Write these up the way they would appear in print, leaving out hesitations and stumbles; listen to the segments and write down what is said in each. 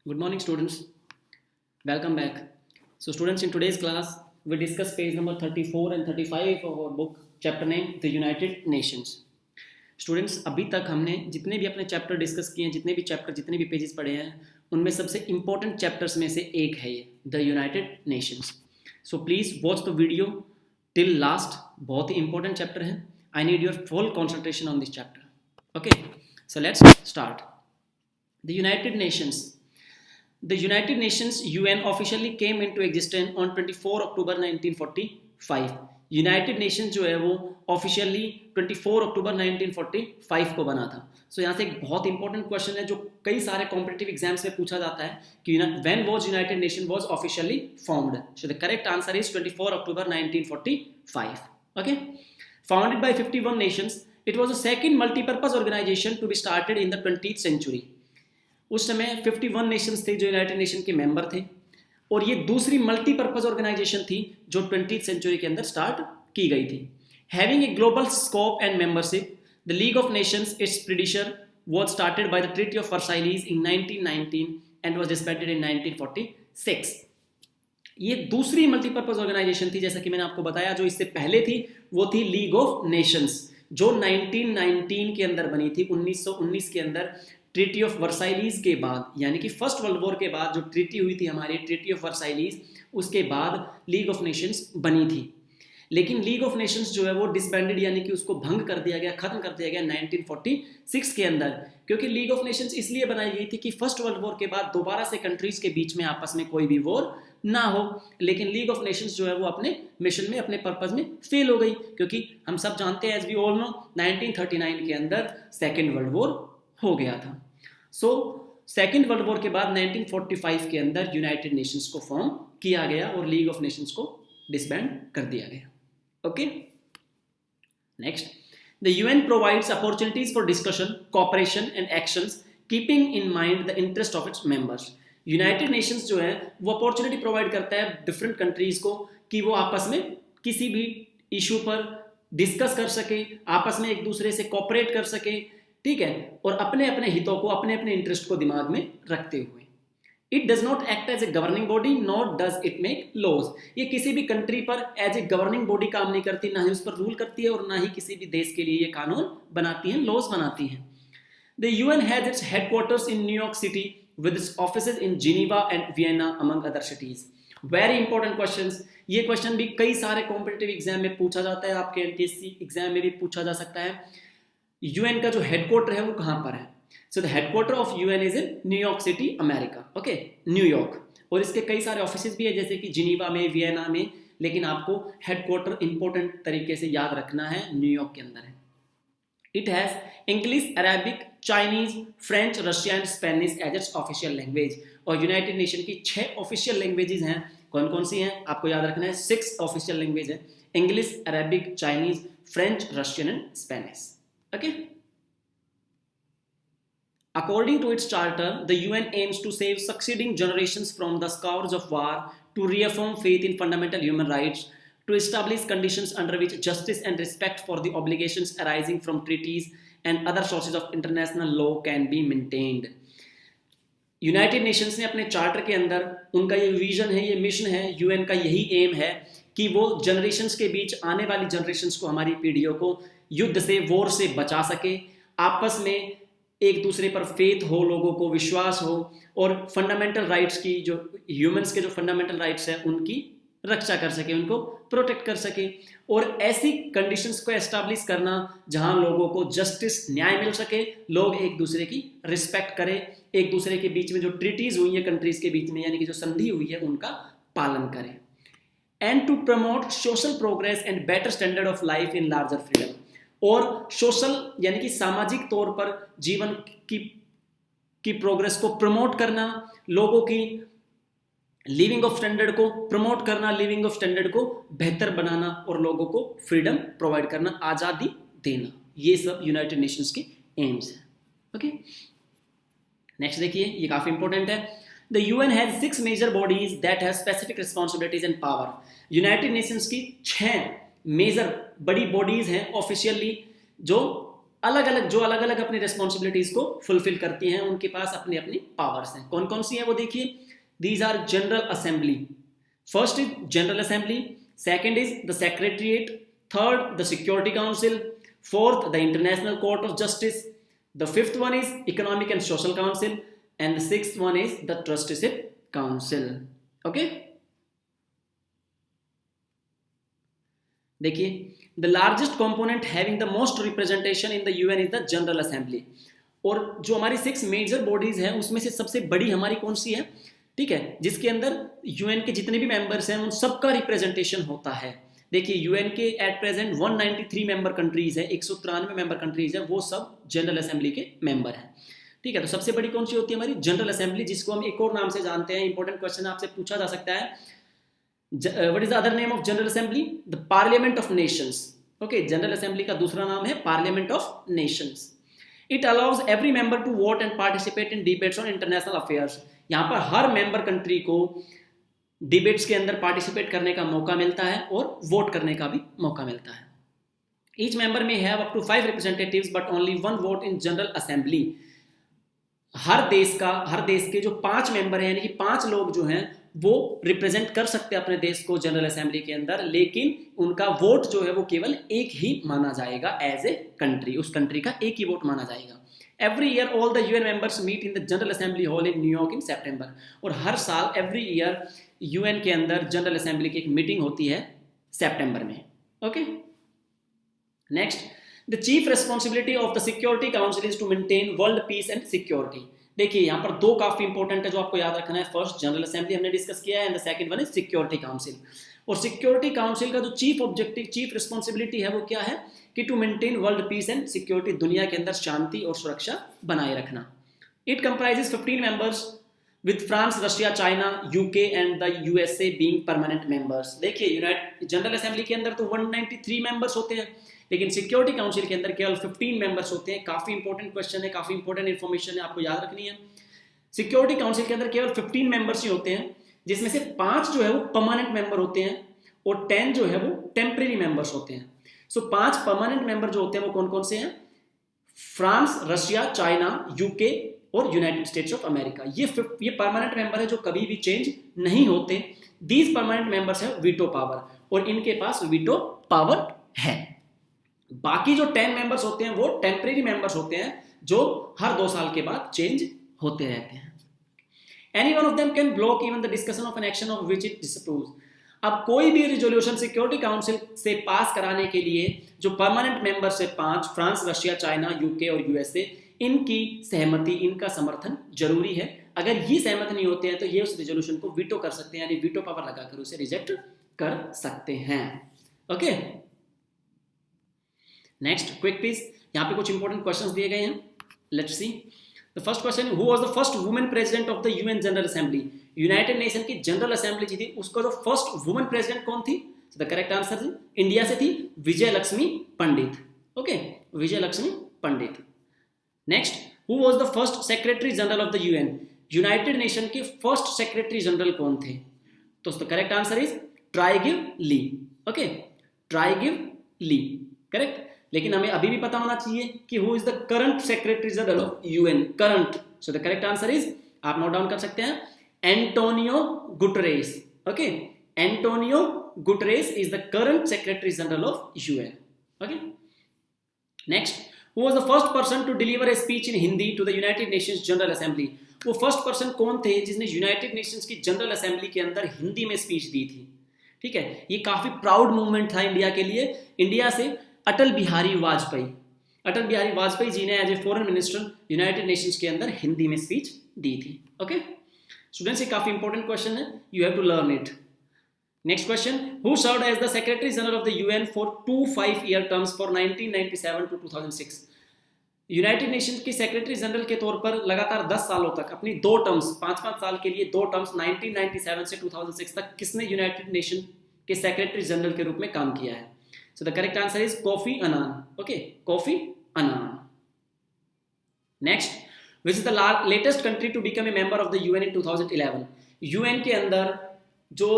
Good morning, students. Welcome back. So, students, in today's class, we discuss page number 34 and 35 of our book, chapter name The United Nations. Students, अभी तक हमने जितने भी अपने chapter discuss किए हैं, जितने भी पेजेस पढ़े हैं, उनमें सबसे इंपॉर्टेंट चैप्टर्स में से एक है ये the United Nations. So please watch the video till last. बहुत ही इंपॉर्टेंट चैप्टर है. I need your full concentration on this chapter. Okay, so let's start. The United Nations. The United Nations UN officially came into existence on 24 October 1945. United Nations जो है वो officially 24 October 1945 को बना था. सो यहाँ से एक बहुत इंपॉर्टेंट क्वेश्चन है जो कई सारे कॉम्पिटिटिव एग्जाम्स में पूछा जाता है कि when was United Nation was officially formed. So the correct answer is 24 October 1945. Okay, founded by 51 nations, it was the second multipurpose organisation to be started in the 20th century. उस समय 51 Nations थे जो United Nation के member थे, और ये दूसरी multipurpose organisation थी जो 20th सेंचुरी के अंदर स्टार्ट की गई थी. Having a global scope and membership, the League of Nations, its predecessor, was started by the Treaty of Versailles in 1919 and was disbanded in 1946. ये दूसरी मल्टीपर्पज ऑर्गेनाइजेशन थी, जैसा कि मैंने आपको बताया. जो इससे पहले थी वो थी लीग ऑफ नेशंस, जो 1919 के अंदर बनी थी, 1919 के अंदर ट्रीटी ऑफ वर्साइलीज के बाद, यानी कि फर्स्ट वर्ल्ड वॉर के बाद जो ट्रीटी हुई थी हमारी, ट्रीटी ऑफ वर्साइलीज, उसके बाद लीग ऑफ नेशंस बनी थी. लेकिन लीग ऑफ नेशंस जो है वो डिसबैंडेड, यानी कि उसको भंग कर दिया गया, खत्म कर दिया गया 1946 के अंदर. क्योंकि लीग ऑफ नेशंस इसलिए बनाई गई थी कि फर्स्ट वर्ल्ड वॉर के बाद दोबारा से कंट्रीज के बीच में आपस में कोई भी वॉर ना हो. लेकिन लीग ऑफ नेशंस जो है वो अपने मिशन में, अपने पर्पज में फेल हो गई, क्योंकि हम सब जानते हैं, एज वी ऑल नो, 1939 के अंदर सेकेंड वर्ल्ड वॉर हो गया था. सो सेकेंड वर्ल्ड वॉर के बाद 1945 के अंदर यूनाइटेड नेशंस को फॉर्म किया गया और लीग ऑफ नेशंस को डिसबैंड कर दिया गया. Okay, next. The UN provides opportunities for discussion, cooperation and actions keeping in mind the interest of its members. United Nations जो है वो अपॉर्चुनिटी प्रोवाइड करता है डिफरेंट कंट्रीज को कि वो आपस में किसी भी इशू पर डिस्कस कर सके, आपस में एक दूसरे से कोऑपरेट कर सके, ठीक है, और अपने अपने हितों को, अपने अपने इंटरेस्ट को दिमाग में रखते हुए. It does not act as a governing body, not does it make laws. ये किसी भी कंट्री पर एज ए गवर्निंग बॉडी काम नहीं करती, ना ही उस पर रूल करती है, और ना ही किसी भी देश के लिए ये कानून बनाती है, लॉज बनाती है. The UN has its headquarters in New York city with its offices in Geneva and Vienna among other cities. Very important questions. ये क्वेश्चन भी कई सारे कॉम्पिटिटिव एग्जाम में पूछा जाता है, आपके एमपीएससी एग्जाम में भी पूछा जा सकता है. यूएन का जो हेडक्वार्टर है वो कहां पर है? So the headquarter of UN is in New York city, America. Okay, New York. और इसके कई सारे ऑफिसेज भी है, जैसे कि जिनीवा में, वियना में, लेकिन आपको हेडक्वार्टर इंपॉर्टेंट तरीके से याद रखना है, न्यूयॉर्क के अंदर है. It has English, Arabic, Chinese, French, Russian and Spanish as its official language. और यूनाइटेड नेशन की 6 ऑफिशियल लैंग्वेजेस हैं. कौन कौन सी हैं आपको याद रखना है? 6 ऑफिशियल लैंग्वेज है: English, Arabic, Chinese, French, Russian and Spanish. Okay. According to its charter, the UN aims to save succeeding generations from the scourge of war, to reaffirm faith in fundamental human rights, to establish conditions under which justice and respect for the obligations arising from treaties and other sources of international law can be maintained. United Nations ने अपने charter के अंदर, उनका ये vision है, ये mission है, UN का यही एम है कि वो जनरेशंस के बीच, आने वाली जनरेशंस को, हमारी पीढ़ियों को युद्ध से, वॉर से बचा सके, आपस में एक दूसरे पर फेथ हो, लोगों को विश्वास हो, और फंडामेंटल राइट्स की, जो ह्यूमंस के जो फंडामेंटल राइट्स हैं उनकी रक्षा कर सके, उनको प्रोटेक्ट कर सके. और ऐसी कंडीशंस को एस्टैब्लिश करना जहां लोगों को जस्टिस, न्याय मिल सके, लोग एक दूसरे की रिस्पेक्ट करें, एक दूसरे के बीच में जो ट्रीटीज हुई है कंट्रीज के बीच में, यानी कि जो संधि हुई है, उनका पालन करें. And to promote social progress and better standard of life in larger freedom. और सोशल यानी कि सामाजिक तौर पर जीवन की प्रोग्रेस को प्रमोट करना, लोगों की लिविंग ऑफ स्टैंडर्ड को प्रमोट करना, लिविंग ऑफ स्टैंडर्ड को बेहतर बनाना, और लोगों को फ्रीडम प्रोवाइड करना, आज़ादी देना. ये सब यूनाइटेड नेशंस के एम्स हैं. ओके, नेक्स्ट देखिए, ये काफी इंपॉर्टेंट है. The UN has 6 major bodies that have specific responsibilities and power. United Nations की 6 मेजर बड़ी बॉडीज हैं ऑफिशियली, जो अलग अलग अपनी रिस्पॉन्सिबिलिटीज को फुलफिल करती हैं, उनके पास अपनी अपनी पावर्स हैं। कौन कौन सी हैं वो देखिए। These are General Assembly, first is General Assembly, second is the Secretariat, third the security Council, fourth the International Court of Justice, the fifth one is Economic and Social Council, and the sixth one is the Trusteeship Council. Okay, देखिए, the largest component having the most representation in the UN is the general Assembly. और जो हमारी 6 major bodies हैं उसमें से सबसे बड़ी हमारी कौन सी है, ठीक है, जिसके अंदर यूएन के जितने भी मेंबर्स हैं उन सबका रिप्रेजेंटेशन होता है। देखिए, यूएन के एट प्रेजेंट 193 मेंबर कंट्रीज है, 193 मेंबर कंट्रीज है, वो सब जनरल असेंबली के मेंबर हैं। ठीक है, तो सबसे बड़ी कौन सी होती है हमारी जनरल असेंबली, जिसको हम एक और नाम से जानते हैं। इंपॉर्टेंट क्वेश्चन आपसे पूछा जा सकता है, what is the other name of general assembly? The parliament of nations. Okay, general assembly का दूसरा नाम है parliament of nations. It allows every member to vote and participate in debates on international affairs. यहाँ पर हर member country को debates के अंदर पार्टिसिपेट करने का मौका मिलता है और वोट करने का भी मौका मिलता है। Each member may have up to 5 representatives but only 1 vote in General Assembly. हर देश के जो 5 मेंबर हैं, यानी कि 5 लोग जो हैं वो रिप्रेजेंट कर सकते हैं अपने देश को जनरल असेंबली के अंदर, लेकिन उनका वोट जो है वो केवल एक ही माना जाएगा एज ए कंट्री, उस कंट्री का एक ही वोट माना जाएगा। Every year all the UN members meet in the general assembly hall in New York in September. और हर साल एवरी ईयर यूएन के अंदर जनरल असेंबली की एक मीटिंग होती है सितंबर में। Okay, next, the chief responsibility of the security council is to maintain world peace and security. देखिए, यहाँ पर 2 काफी इंपॉर्टेंट है जो आपको याद रखना है। फर्स्ट जनरल असेंबली हमने डिस्कस किया है, and the second one is security council. और सिक्योरिटी काउंसिल का जो चीफ ऑब्जेक्टिव, चीफ रिस्पॉन्सिबिलिटी है वो क्या है कि to maintain world peace and security, दुनिया के अंदर शांति और सुरक्षा बनाए रखना। It comprises 15 members with France, Russia, China, UK and the USA being permanent members. देखिए, यूनाइटेड जनरल असेंबली के अंदर तो 193 मेंबर्स होते हैं, लेकिन सिक्योरिटी काउंसिल के अंदर केवल 15 मेंबर्स होते हैं। काफी इंपॉर्टेंट क्वेश्चन है, काफी इंपॉर्टेंट इंफॉर्मेशन है, आपको याद रखनी है। सिक्योरिटी काउंसिल के अंदर केवल 15 मेंबर्स ही होते हैं, जिसमें से 5 जो है वो परमानेंट मेंबर होते हैं और 10 जो है वो टेम्परेरी मेंबर्स होते हैं। सो 5 परमानेंट मेंबर जो होते हैं वो कौन कौन से हैं? फ्रांस, रशिया, चाइना, यूके और यूनाइटेड स्टेट्स ऑफ अमेरिका। ये परमानेंट मेंबर है जो कभी भी चेंज नहीं होते। दीज परमानेंट मेंबर्स है वीटो पावर, और इनके पास वीटो पावर है। बाकी जो 10 मेंबर्स होते हैं वो टेम्परेरी मेंबर्स होते हैं, जो हर 2 साल के बाद चेंज होते रहते हैं। Any one of them can block even the discussion of an action of which it disapproves. अब कोई भी रिजोल्यूशन सिक्योरिटी काउंसिल से पास कराने के लिए जो परमानेंट मेंबर्स है 5, फ्रांस, रशिया, चाइना, यूके और यूएसए, इनकी सहमति, इनका समर्थन जरूरी है। अगर ये सहमत नहीं होते हैं तो ये उस रिजोल्यूशन को वीटो कर सकते हैं, यानी वीटो पावर लगाकर उसे रिजेक्ट कर सकते हैं। Okay, next quick quiz. यहाँ पे कुछ इंपॉर्टेंट क्वेश्चंस दिए गए हैं, let's see. The first question, who was the first women president of the UN general assembly? United Nation की जनरल असेंबली जी थी, उसका जो फर्स्ट वुमेन प्रेसिडेंट कौन थी? द करेक्ट आंसर इंडिया से थी Vijaya Lakshmi Pandit. Okay, Vijaya Lakshmi Pandit. Next, who was the first secretary general of the UN? United Nation के first secretary general कौन थे? तो the correct answer is Trygve Lie. Okay, Trygve Lie, correct. लेकिन हमें अभी भी पता होना चाहिए कि who is the current secretary general of UN, current. So the correct answer is, आप नोट डाउन कर सकते हैं, Antonio Guterres. Okay, Antonio Guterres is the current secretary general of UN. Okay, next, who was the first person to deliver a speech in Hindi to the United Nations general assembly? वो first person कौन थे जिसने United Nations की general assembly के अंदर हिंदी में speech दी थी? ठीक है, ये काफी प्राउड मूवमेंट था इंडिया के लिए। इंडिया से अटल बिहारी वाजपेयी जी ने as a foreign minister United Nations के अंदर हिंदी में स्पीच दी थी। ओके स्टूडेंट्स, ये काफी इंपॉर्टेंट क्वेश्चन है, you have to learn it. Next question, who served as the secretary general of the UN for 2 5-year terms for 1997 to 2006? United Nation के secretary general के तौर पर लगातार 10 सालों तक अपनी 2 टर्म्स, 5-5 साल के लिए 2 टर्म्स 1997 से 2006 तक किसने यूनाइटेड नेशन के सेक्रेटरी जनरल के रूप में काम किया है? So the correct answer is Kofi Annan. Okay, Kofi Annan. Next, which is the latest country to become a member of the UN in 2011? UN के अंदर जो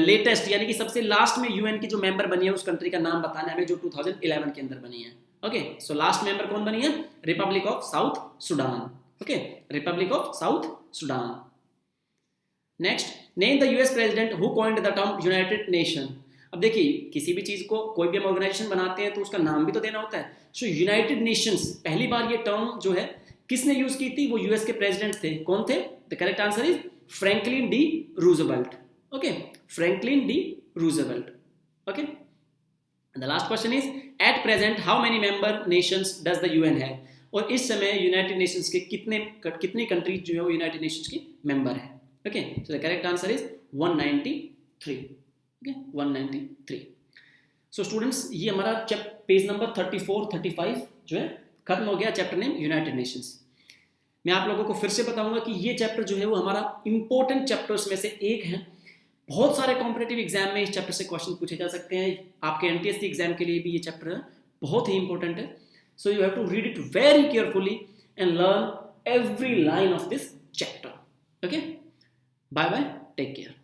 लेटेस्ट यानी कि सबसे लास्ट में UN की जो मेंबर बनी है उस कंट्री का नाम बताना है हमें, जो 2011 के अंदर बनी है। ओके, सो लास्ट मेंबर कौन बनी है? Republic of south Sudan. Okay, Republic of south Sudan. Next, name the US president who coined the term United nation. अब देखिए, किसी भी चीज को, कोई भी हम ऑर्गेनाइजेशन बनाते हैं तो उसका नाम भी तो देना होता है। सो यूनाइटेड नेशंस, पहली बार ये टर्म जो है किसने यूज की थी? वो यूएस के प्रेसिडेंट थे। कौन थे? The correct answer is Franklin D Roosevelt. Okay, Franklin D Roosevelt. Okay, the last question is at present how many member Nations does the UN have. और इस समय यूनाइटेड नेशंस के कितनी कंट्रीज जो है वो यूनाइटेड नेशंस की member है? Okay, so the correct answer is 193। Okay, 193। So students, ये हमारा पेज नंबर 34 35 जो है खत्म हो गया, चैप्टर नेम यूनाइटेड नेशंस। मैं आप लोगों को फिर से बताऊंगा कि ये चैप्टर जो है वो हमारा इंपॉर्टेंट चैप्टर्स में से एक है। बहुत सारे कॉम्पिटिटिव एग्जाम में इस चैप्टर से क्वेश्चन पूछे जा सकते हैं। आपके एनटीएससी एग्जाम के लिए भी ये चैप्टर बहुत ही इंपॉर्टेंट है। So you have to read it very carefully and learn every line of this chapter. Okay, bye bye, take care.